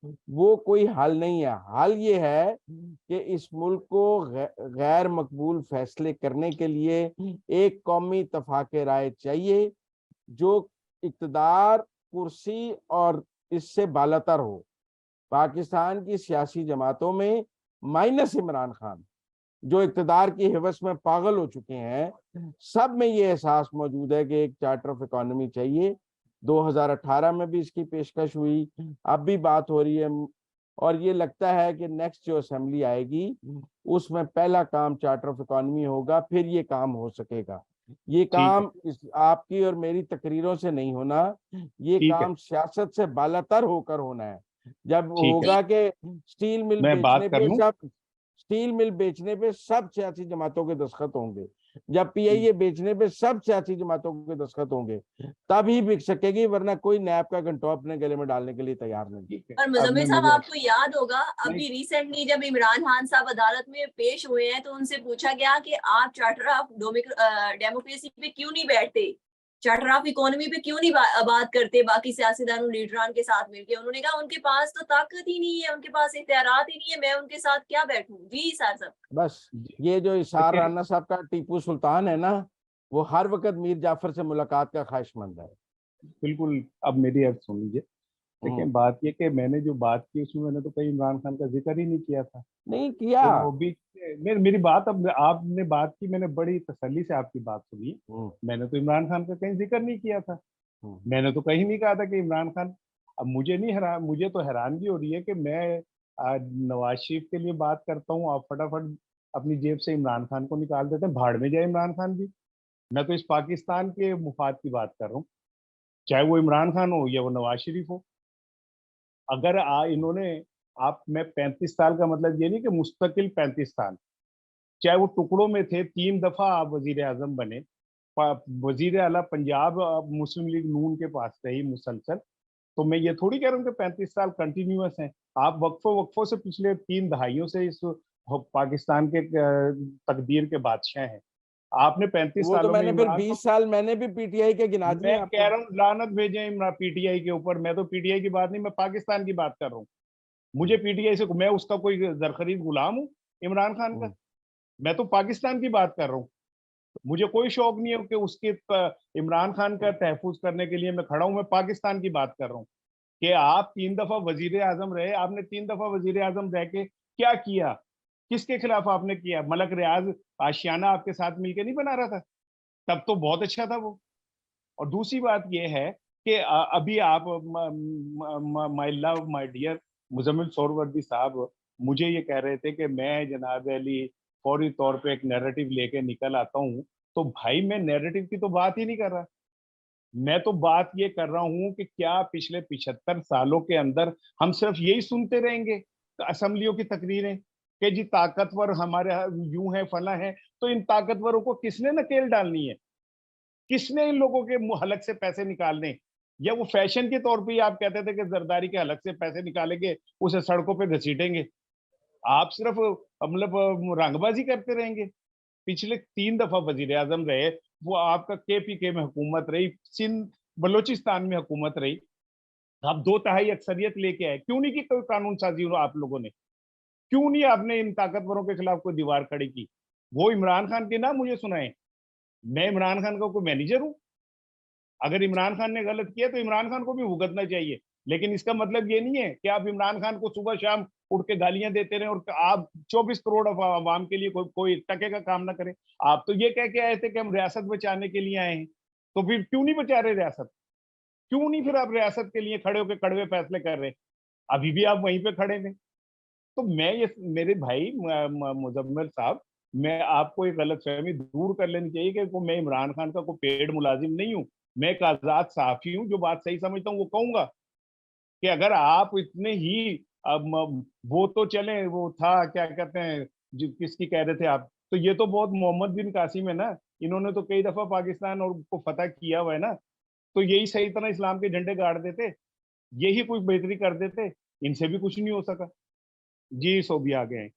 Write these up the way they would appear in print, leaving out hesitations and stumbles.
वो कोई हल नहीं है। हल ये है कि इस मुल्क को गैर मकबूल फैसले करने के लिए एक कौमी इत्तेफाक राय चाहिए, जो इक़्तिदार, कुर्सी और इससे बालातर हो। पाकिस्तान की सियासी जमातों में माइनस इमरान खान, जो इक़्तिदार की हवस में पागल हो चुके हैं, सब में ये एहसास मौजूद है कि एक चार्टर ऑफ इकोनॉमी चाहिए। 2018 में भी इसकी पेशकश हुई, अब भी बात हो रही है, और ये लगता है कि नेक्स्ट जो असेंबली आएगी उसमें पहला काम चार्टर ऑफ इकोनॉमी होगा, फिर ये काम हो सकेगा। ये ठीक है, काम आपकी और मेरी तकरीरों से नहीं होना, ये ठीक है, काम सियासत से बालातर होकर होना है। जब ठीक है। होगा कि स्टील मिल मैं बात बेचने कर पे लूं। सब स्टील मिल बेचने पे सब सियासी जमातों के दस्तखत होंगे, जब पीआईए बेचने पे सब सियासी जमातों के दस्तखत होंगे, तभी बिक सकेगी, वरना कोई नैब का घंटों अपने गले में डालने के लिए तैयार नहीं। ठीक है, और अब मुजम्मिल मैं साहब, मेरे आपको याद होगा नहीं, अभी रिसेंटली जब इमरान खान साहब अदालत में पेश हुए हैं तो उनसे पूछा गया कि आप चार्टर ऑफ डेमोक्रेसी पे क्यों नहीं बैठते, चार्टर ऑफ इकोनॉमी पे क्यों नहीं बात करते बाकी सियासीदानों लीडरान के साथ मिलकर। उन्होंने कहा उनके पास तो ताकत ही नहीं है, उनके पास इख्तियारात ही नहीं है, मैं उनके साथ क्या बैठूं। जी सर साहब। बस ये जो इशार देखिए, राना साहब का टीपू सुल्तान है ना, वो हर वक्त मीर जाफर से मुलाकात का ख्वाहिशमंद है। बिल्कुल। अब मेरी अर्ज सुन लीजिए। देखिए, बात ये कि मैंने जो बात की उसमें मैंने तो कहीं इमरान खान का जिक्र ही नहीं किया था। नहीं किया। वो भी मेरी बात, अब आपने बात की, मैंने बड़ी तसल्ली से आपकी बात सुनी। हम्म, मैंने तो इमरान खान का कहीं जिक्र नहीं किया था। हम्म। मैंने तो कहीं नहीं कहा था कि इमरान खान। अब मुझे नहीं हैरान, मुझे तो हैरानगी हो रही है कि मैं आज नवाज शरीफ के लिए बात करता हूँ, आप फटाफट अपनी जेब से इमरान खान को निकाल देते हैं। भाड़ में जाए इमरान खान भी। मैं तो इस पाकिस्तान के मुफाद की बात कर रहा हूँ, चाहे वो इमरान खान हो या वो नवाज शरीफ हो। अगर इन्होंने, आप, मैं 35 साल का मतलब ये नहीं कि मुस्तकिल 35 साल, चाहे वो टुकड़ों में थे, 3 दफा आप वजीर आजम बने, वजीर आला पंजाब मुस्लिम लीग नून के पास रही मुसलसल। तो मैं ये थोड़ी कह रहा हूँ कि 35 साल कंटिन्यूअस हैं। आप वक्फों वक्फों से पिछले 3 दहाइयों से इस पाकिस्तान के तकदीर के बादशाह हैं। आपने पैंतीस वो तो सालों में मैंने फिर इमरान को, 20 साल मैंने भी पीटीआई के गिना दिए मैं कह आपको। रहा हूँ लानत भेजें इमरान पीटीआई के ऊपर। मैं तो पीटीआई की बात नहीं, मैं पाकिस्तान की बात कर रहा हूँ। मुझे पीटीआई से, मैं उसका कोई जरखरीद गुलाम हूँ इमरान खान का? हम्म, मैं तो पाकिस्तान की बात कर रहा हूँ। मुझे कोई शौक नहीं है कि उसके इमरान खान का तहफुज करने के लिए मैं खड़ा हूं। मैं पाकिस्तान की बात कर रहा हूँ कि आप 3 दफा वजीर आजम रहे, आपने 3 दफा वजीर आजम रह के क्या किया? किसके खिलाफ आपने किया? मलक रियाज आशियाना आपके साथ मिलकर नहीं बना रहा था? तब तो बहुत अच्छा था वो। और दूसरी बात यह है कि अभी आप, my love my dear Muzammil Suhrawardy sahab, मुझे ये कह रहे थे कि मैं जनाब अली फौरी तौर पे एक नैरेटिव लेके निकल आता हूँ। तो भाई, मैं नैरेटिव की तो बात ही नहीं कर रहा। मैं तो बात ये कर रहा हूँ कि क्या पिछले 75 सालों के अंदर हम सिर्फ यही सुनते रहेंगे, असम्बलियों की तकरीरें कि जी ताकतवर हमारे यूं है फला है। तो इन ताकतवरों को किसने नकेल डालनी है? किसने इन लोगों के हलक से पैसे निकालने? या वो फैशन के तौर पे ही आप कहते थे कि जरदारी के हलक से पैसे निकालेंगे, उसे सड़कों पे घसीटेंगे? आप सिर्फ मतलब रंगबाजी करते रहेंगे। पिछले 3 दफा वजीर आजम रहे, वो आपका केपीके में हुकूमत रही, सिंध बलोचिस्तान में हुकूमत रही। आप 2 तिहाई अक्सरियत लेके आए, क्यों नहीं की कोई कानून साजी आप लोगों ने? क्यों नहीं आपने इन ताकतवरों के खिलाफ कोई दीवार खड़ी की? वो इमरान खान के ना मुझे सुनाए। मैं इमरान खान का कोई मैनेजर हूं? अगर इमरान खान ने गलत किया तो इमरान खान को भी भुगतना चाहिए। लेकिन इसका मतलब ये नहीं है कि आप इमरान खान को सुबह शाम उठ के गालियां देते रहे और आप 24 करोड़ अवाम के लिए कोई टके का काम ना करें। आप तो ये कह के आए थे कि हम रियासत बचाने के लिए आए हैं, तो फिर क्यों नहीं बचा रहे रियासत? क्यों नहीं फिर आप रियासत के लिए खड़े होकर कड़वे फैसले कर रहे? अभी भी आप वहीं पे खड़े हैं। तो मैं ये, मेरे भाई मुजम्मिल साहब, मैं आपको एक गलत फहमी दूर कर लेनी चाहिए कि मैं इमरान खान का कोई पेड मुलाजिम नहीं हूँ। मैं एक आजाद सहाफी हूँ, जो बात सही समझता हूँ वो कहूंगा। कि अगर आप इतने ही, अब वो तो चले, वो था क्या कहते हैं, जो किसकी कह रहे थे आप, तो ये तो बहुत मोहम्मद बिन कासिम है ना। इन्होंने तो कई दफा पाकिस्तान और को फतह किया हुआ है ना। तो यही सही तरह इस्लाम के झंडे गाड़ देते, यही कुछ बेहतरी कर देते। इनसे भी कुछ नहीं हो सका। जी, सो भी आ गए हैं।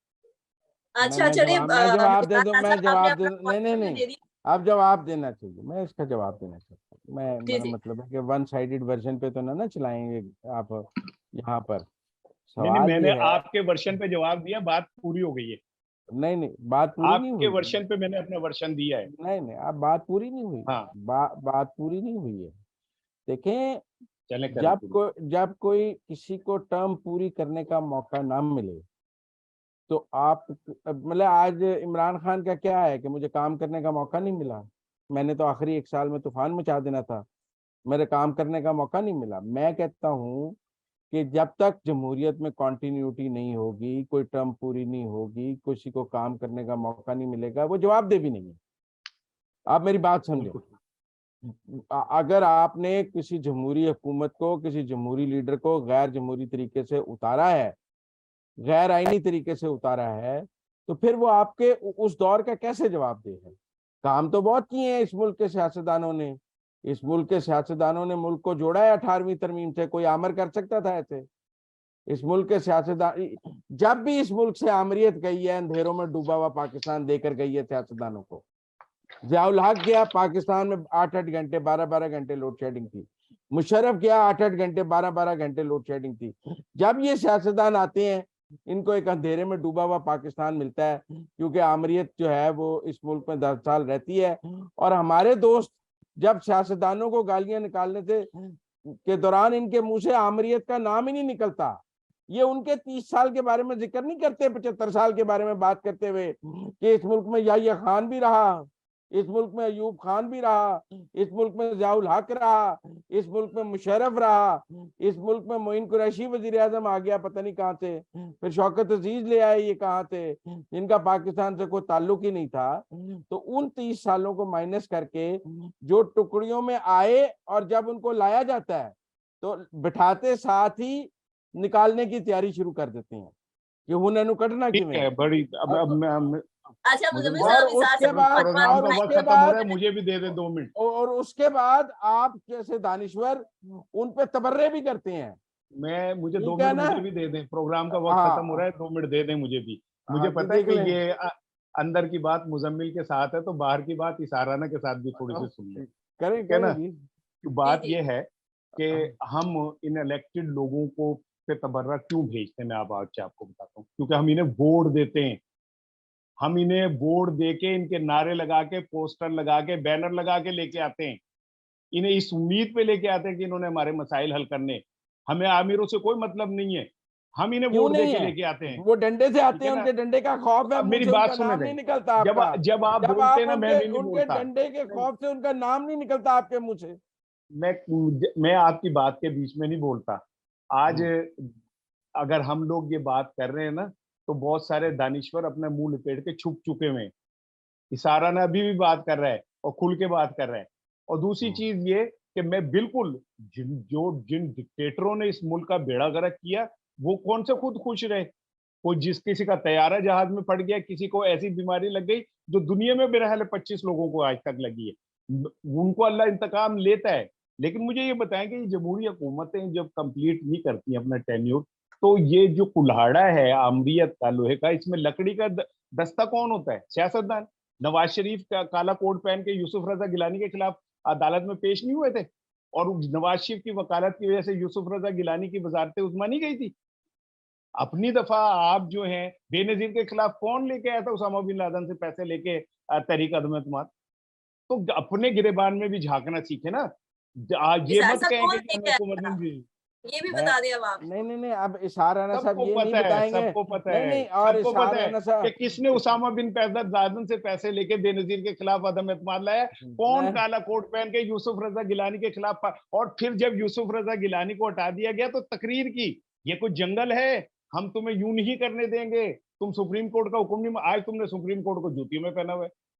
अच्छा चलिए, मैं जवाब दे दूं, राना मैं साहब आपने जवाब दे अपना दूं, नहीं पॉइंट नहीं मुझे नहीं, दे दिया। आप जवाब देना चाहिए, मैं इसका जवाब देना चाहता हूँ। मैं जी मेरा जी। मतलब है कि वन साइडेड वर्जन पे तो ना चलाएंगे आप यहाँ पर। नहीं, सवाल मैंने ये है, आपके वर्षन पे जवाब दिया, बात पूरी हो गई है। नहीं बात पूरी नहीं आपके हुई। वर्षन पे मैंने अपना वर्षन दिया है। नहीं अब बात पूरी नहीं हुई। हाँ, बात पूरी नहीं हुई है। देखें, चले करें पूरी। जब कोई किसी को टर्म पूरी करने का मौका ना मिले, तो आप मतलब आज इमरान खान का क्या है कि मुझे काम करने का मौका नहीं मिला, मैंने तो आखिरी 1 साल में तूफान मचा देना था, मेरे काम करने का मौका नहीं मिला। मैं कहता हूँ कि जब तक जमहूरियत में कंटिन्यूटी नहीं होगी, कोई टर्म पूरी नहीं होगी, किसी को काम करने का मौका नहीं मिलेगा, वो जवाबदेह भी नहीं है। आप मेरी बात समझें। बिल्कुल। अगर आपने किसी जमहूरी हुकूमत को, किसी जमहूरी लीडर को गैर जमहूरी तरीके से उतारा है, गैर आईनी तरीके से उतारा है, तो फिर वो आपके उस दौर का कैसे जवाबदेह है? काम तो बहुत किए हैं इस मुल्क के सियासतदानों ने। इस मुल्क के सियासतदानों ने मुल्क को जोड़ा है 18वीं तरमीम से। कोई आमर कर सकता था ऐसे? इस मुल्क के सियासतदान, जब भी इस मुल्क से आमरीत गई है, अंधेरों में डूबा हुआ पाकिस्तान देकर गई है सियासतदानों को। जियाउल हक गया पाकिस्तान में 8-8 घंटे 12-12 घंटे लोड शेडिंग थी। मुशर्रफ गया 8-8 घंटे 12-12 घंटे लोड शेडिंग थी। जब ये सियासतदान आते हैं, इनको एक अंधेरे में डूबा हुआ पाकिस्तान मिलता है, क्योंकि आमरीत जो है वो इस मुल्क में 10 साल रहती है। और हमारे दोस्त जब सियासतदानों को गालियां निकालने से के दौरान इनके मुंह से आमरीत का नाम ही नहीं निकलता, ये उनके 30 साल के बारे में जिक्र नहीं करते, 75 साल के बारे में बात करते हुए कि इस मुल्क में याहिया खान भी रहा, इस मुल्क में अयूब खान भी रहा, इस मुल्क में जियाउल हक रहा, इस मुल्क में मुशर्रफ रहा, इस मुल्क में मोइन कुरैशी वजीर आजम आ गया पता नहीं कहाँ से, फिर शौकत अजीज ले आए ये कहाँ से, जिनका पाकिस्तान से कोई ताल्लुक ही नहीं था। तो उन 30 सालों को माइनस करके जो टुकड़ियों में आए, और जब उनको लाया जाता है तो बिठाते साथ ही निकालने की तैयारी शुरू कर देते हैं कि उन्हें कटना ठीक किवें। है, बड़ी अब अच्छा मुझे मुजम्मिल और साहब इस उसके आसिफ बाद प्रोग्राम और का वक्त उसके खत्म हो रहा बाद है, मुझे भी दे दे 2 मिनट। और उसके बाद आप जैसे दानिश्वर उन पे तबर्रे भी करते हैं। मुझे 2 ठीक है मिनट ना? मुझे भी दे दें, प्रोग्राम का वक्त खत्म हो हाँ रहा है, 2 मिनट दे दें मुझे भी। मुझे हाँ जी, पता है देख कि लें। ये अंदर की बात मुजम्मिल के साथ है, तो बाहर की बात इसाराना के साथ भी थोड़ी सी सुन लें। करें ठीक है ना? जी। कि जी बात जी ये है कि हम इन इलेक्टेड लोगों को पे तबर्रा क्यों भेजते हैं, मैं आप आज आपको बताता हूँ। क्योंकि हम इन्हें वोट देते हैं, हम इन्हें वोट देके, इनके नारे लगा के, पोस्टर लगा के, बैनर लगा के लेके आते हैं। इन्हें इस उम्मीद पे लेके आते हैं कि इन्होंने हमारे मसाइल हल करने। हमें आमिरों से कोई मतलब नहीं है, हम इन्हें क्यों वोट दे नहीं के है? लेके आते हैं। वो डंडे से ठीक आते है हैं, ना? उनके डंडे का खौफ है, अब मुंह मेरी से बात उनका सुने नाम नहीं दें। निकलता जब आपका। जब आप जब बोलते आप हैं ना, मैं उनके भी नहीं उनके बोलता। डंडे के नहीं, खौफ से उनका नाम नहीं निकलता आपके मुंह से। मैं आपकी बात के बीच में नहीं बोलता। आज हम्म। अगर हम लोग ये बात कर रहे हैं ना, तो बहुत सारे दानिश्वर अपने मुंह लपेट के छुप चुके हुए हैं। इशारा ने अभी भी बात कर रहा है और खुल के बात कर रहा है। और दूसरी हम्म। चीज ये कि मैं बिल्कुल, जिन डिक्टेटरों ने इस मुल्क का बेड़ा गर्क किया, वो कौन से खुद खुश रहे? कोई जिस किसी का तैयारा जहाज में फट गया, किसी को ऐसी बीमारी लग गई जो दुनिया में बेरहल 25 लोगों को आज तक लगी है, उनको अल्लाह इंतकाम लेता है। लेकिन मुझे ये बताएं कि ये जमहूरी हुकूमतें जब कंप्लीट नहीं करती अपना टेन्योर, तो ये जो कुल्हाड़ा है आमरीत का, लोहे का, इसमें लकड़ी का दस्ता कौन होता है? सियासतदान। नवाज शरीफ का काला कोट पहन के यूसुफ रजा गिलानी के खिलाफ अदालत में पेश नहीं हुए थे? और नवाज शरीफ की वकालत की वजह से यूसुफ रजा गिलानी की वजारत उस्मा नहीं गई थी। अपनी दफा आप जो हैं, बेनजीर के खिलाफ कौन लेके आया था उसामा बिन लादेन से पैसे लेके तहरीक अदम एतमाद? तो अपने गिरेबान में भी झांकना सीखे ना। ये इस मत ऐसा कहें कौन कि लेके हमें को आया, मतलब ये भी मैं बता दें अब आप। नहीं अब इशार राना साहब सबको ये नहीं पता है, बताएंगे। सबको पता नहीं है, नहीं, और सबको इशार पता है राना कि साहब किसने उसामा बिन लादेन से पैसे लेके बेनजीर के खिलाफ अदम एतमाद लाया। कौन मैं काला कोट पहन के यूसुफ रजा गिलानी के खिलाफ और फिर जब यूसुफ रजा गिलानी को हटा दिया गया तो तकरीर की। ये कोई जंगल है? हम तुम्हें यूं नहीं करने देंगे, तुम सुप्रीम कोर्ट का हुक्म नहीं। आज तुमने सुप्रीम कोर्ट को जूतियों में पहना हुआ है।